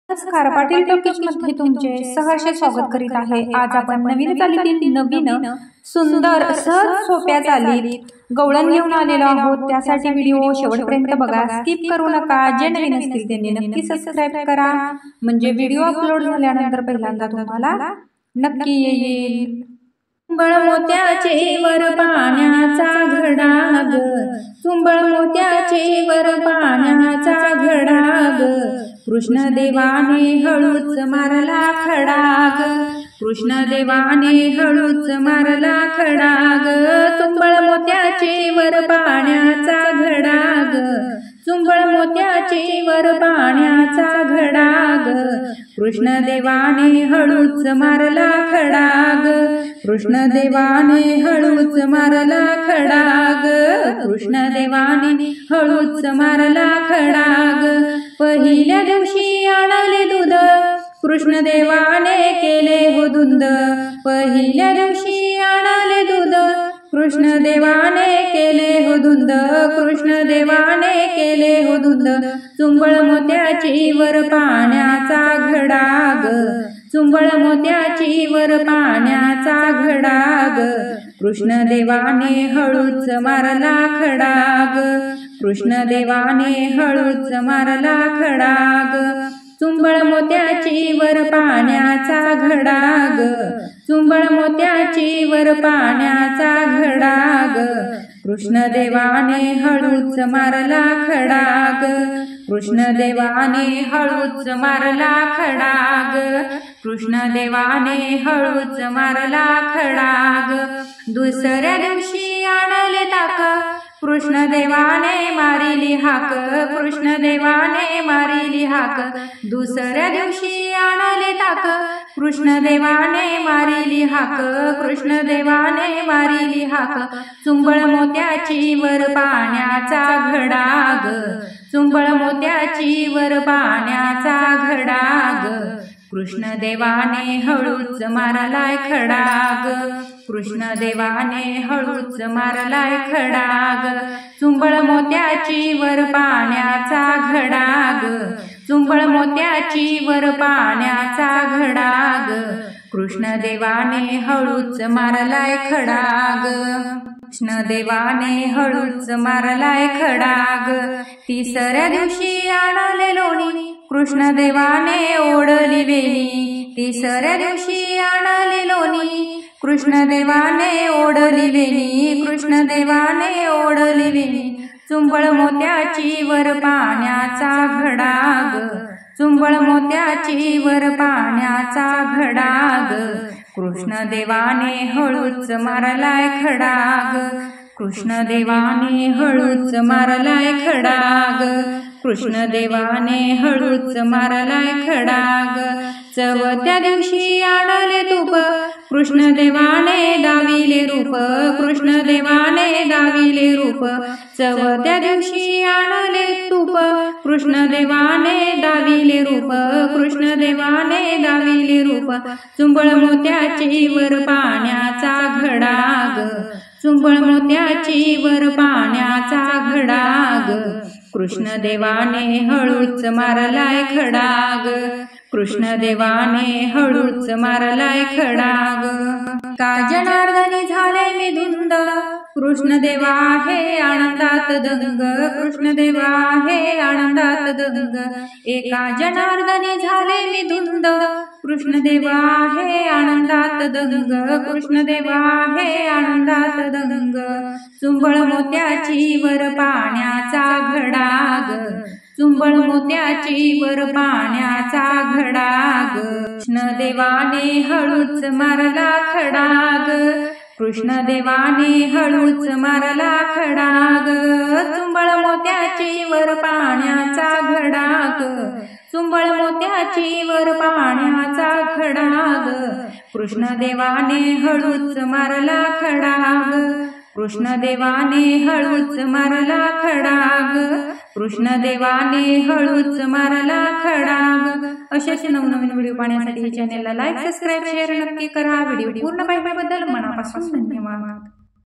नमस्कार, पाटील टॉकीज मध्ये तुमचे सहर्ष स्वागत करीत आहे। आज आपण नवीन चालीतील नवीन सुंदर सहज सोप्या चालीत गवळण घेऊन आलेलो आहोत। त्यासाठी व्हिडिओ शेवटपर्यंत बघा, स्किप करू नका। जे नवीन असतील त्यांनी नक्की सबस्क्राइब करा, म्हणजे व्हिडिओ अपलोड झाल्यानंतर पहिल्यांदा तुम्हाला नक्की येईल। चुंबळ मोत्याचे वर पाण्याचा घडा ग, चुंबळ मोत्याचे वर पाण्याचा घडा ग, कृष्ण देवाने हळूच मारला खडा ग, कृष्ण देवाने हळूच मारला खडा ग, चुंबळ मोत्याचे वर पाण्याचा घडा ग, चुंबळ मोत्याचे वर पाण्याचा घडा ग, कृष्ण देवाने हळूच मारला खडा ग, कृष्ण देवाने हळूच मारला खडा ग, कृष्ण देवाने हळूच मारला खडा ग, पहिल्या दिवशी आणले दूध, कृष्ण देवाने केले हो धुंद, पहिल्या दिवशी आणले दूध, कृष्ण देवाने केले हो धुंद, कृष्ण देवाने केले हो धुंद, चुंबळ मोत्याची वर पाण्याचा घडा ग, चुंबळ मोत्याची वर पाण्याचा घडा ग, कृष्ण देवाने हळूच मारला खडा ग, कृष्ण देवाने हळूच मारला खडा ग, चुंबळ मोत्याची वर पाण्याचा घडा ग, चुंबळ मोत्याची वर पाण्याचा घडा ग, कृष्ण देवाने हळूच मारला खडा ग, कृष्ण देवाने हळूच मारला खडा ग, कृष्ण देवाने हळूच मारला खडा ग, दुसऱ्या दिवशी आणले ताक, कृष्ण देवाने मारिली हाक, कृष्ण देवाने मारिली हाक, दुसऱ्या दिवशी आणले ताक, कृष्ण देवाने मारिली हाक, कृष्ण देवाने मारिली हाक, चुंबळ मोत्याची वर पाण्याचा घडा ग, चुंबळ मोत्याची वर पाण्याचा घडा ग, कृष्ण देवाने हळूच मारलाय खडा ग, कृष्ण देवाने हळूच मारलाय खडा ग, चुंबळ मोत्याची वर पाण्याचा घडा ग, चुंबळ मोत्याची वर पाण्याचा घडा ग, कृष्ण देवाने हळूच मारलाय खडा ग, कृष्ण देवाने हळूच मारलाय खडा ग, तिसऱ्या दिवशी आणले लोणी, कृष्ण देवाने ओढली वेणी, तिसऱ्या दिवशी आणले लोणी, कृष्ण देवाने ओढली वेणी, कृष्ण देवाने ओढली वेणी, चुंबळ मोत्याची वर पाण्याचा घडा ग, चुंबळ मोत्याची वर पाण्याचा घडा ग, कृष्ण देवाने हळूच मारलाय खडा ग, कृष्ण देवाने हळूच मारलाय खडा ग, कृष्ण देवाने हळूच मारलाय खडा ग, चौथ्या दिवशी आणले तूप, कृष्ण देवाने दाविले रूप, कृष्ण देवाने दाविले रूप, चौथ्या दिवशी आणले तूप, कृष्ण देवाने दाविले रूप, कृष्ण देवाने दाविले रूप, चुंबळ मोत्याची वर पाण्याचा घडा ग, चुंबळ मोत्याची वर पाण्याचा घडा ग, कृष्ण देवाने हळूच मारलाय खडा ग, कृष्ण देवाने हळूच मारलाय खडा ग, का जनार्दनी झाले मी धुंद, कृष्ण देवा हे आनंदात दंग, कृष्ण देवा हे आनंदात दंग, एका जनार्दनी झाले मी धुंद, कृष्ण देवा हे आनंदात दंग, कृष्ण देवा हे आनंदात दंग, चुंबळ मोत्याची वर पाण्याचा घडा ग, चुंबळ मोत्याची वर पाण्याचा घडा ग, कृष्ण देवाने हळूच मारला खडा ग, कृष्ण देवाने हळूच मारला खडा ग, चुंबळ मोत्याची वर पाण्याचा घडा ग, चुंबळ मोत्याची वर पाण्याचा घडा ग, कृष्ण देवाने हळूच मारला खडा ग, कृष्ण देवाने हळूच मारला खडा ग, कृष्ण देवाने हळूच मारला खडा ग। अशाच नवनवीन व्हिडिओ पाहण्यासाठी चॅनलला लाईक, सबस्क्राइब, शेअर नक्की करा। व्हिडिओ पूर्ण पाहिल्याबद्दल मनापासून धन्यवाद।